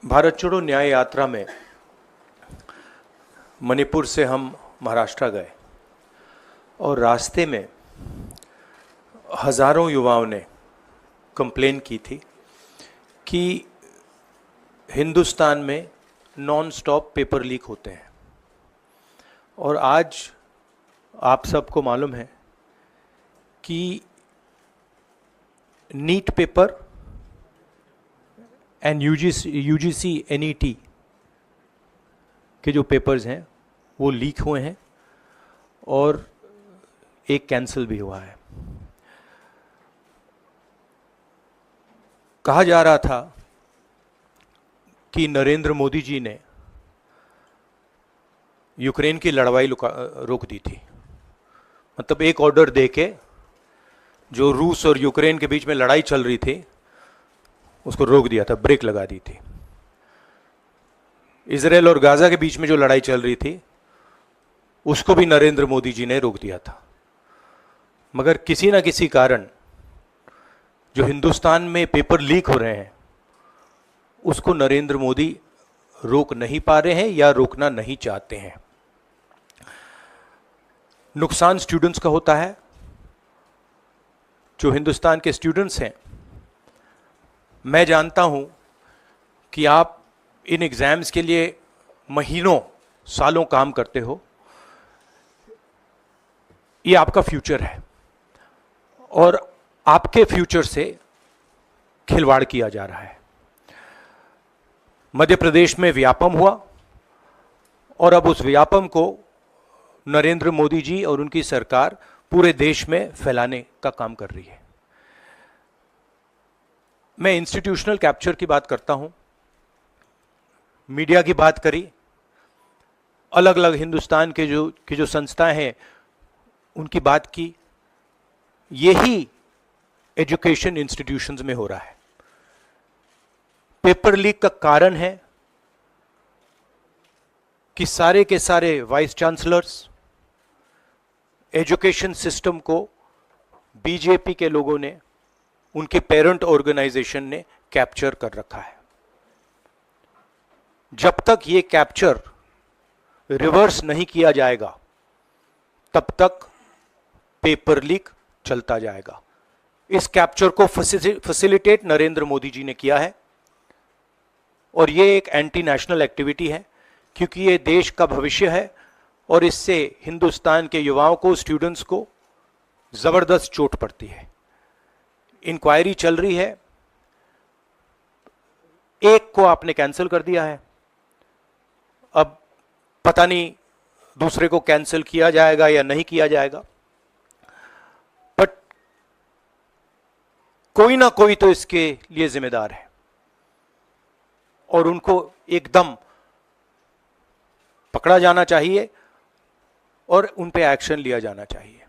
भारत छोड़ो न्याय यात्रा में मणिपुर से हम महाराष्ट्र गए और रास्ते में हज़ारों युवाओं ने कंप्लेन की थी कि हिंदुस्तान में नॉन स्टॉप पेपर लीक होते हैं। और आज आप सबको मालूम है कि NEET paper and UGC NET के जो पेपर्स हैं वो लीक हुए हैं और एक कैंसिल भी हुआ है। कहा जा रहा था कि नरेंद्र मोदी जी ने यूक्रेन की लड़ाई रोक दी थी। मतलब एक ऑर्डर देके जो रूस और यूक्रेन के बीच में लड़ाई चल रही थी उसको रोक दिया था, ब्रेक लगा दी थी। इजराइल और गाजा के बीच में जो लड़ाई चल रही थी उसको भी नरेंद्र मोदी जी ने रोक दिया था। मगर किसी ना किसी कारण जो हिंदुस्तान में पेपर लीक हो रहे हैं उसको नरेंद्र मोदी रोक नहीं पा रहे हैं या रोकना नहीं चाहते हैं। नुकसान स्टूडेंट्स का होता है। जो हिंदुस्तान के स्टूडेंट्स हैं, मैं जानता हूं कि आप इन एग्जाम्स के लिए महीनों सालों काम करते हो। ये आपका फ्यूचर है और आपके फ्यूचर से खिलवाड़ किया जा रहा है। मध्य प्रदेश में व्यापम हुआ और अब उस व्यापम को नरेंद्र मोदी जी और उनकी सरकार पूरे देश में फैलाने का काम कर रही है। मैं इंस्टीट्यूशनल कैप्चर की बात करता हूं, मीडिया की बात करी, अलग अलग हिंदुस्तान के जो संस्थाएं हैं उनकी बात की। यही एजुकेशन इंस्टीट्यूशंस में हो रहा है। पेपर लीक का कारण है कि सारे के सारे वाइस चांसलर्स, एजुकेशन सिस्टम को बीजेपी के लोगों ने, उनके पेरेंट ऑर्गेनाइजेशन ने कैप्चर कर रखा है। जब तक ये कैप्चर रिवर्स नहीं किया जाएगा तब तक पेपर लीक चलता जाएगा। इस कैप्चर को फैसिलिटेट नरेंद्र मोदी जी ने किया है और ये एक एंटी नेशनल एक्टिविटी है क्योंकि ये देश का भविष्य है और इससे हिंदुस्तान के युवाओं को, स्टूडेंट्स को जबरदस्त चोट पड़ती है। इंक्वायरी चल रही है, एक को आपने कैंसिल कर दिया है, अब पता नहीं दूसरे को कैंसिल किया जाएगा या नहीं किया जाएगा, बट कोई ना कोई तो इसके लिए जिम्मेदार है और उनको एकदम पकड़ा जाना चाहिए और उन पे एक्शन लिया जाना चाहिए।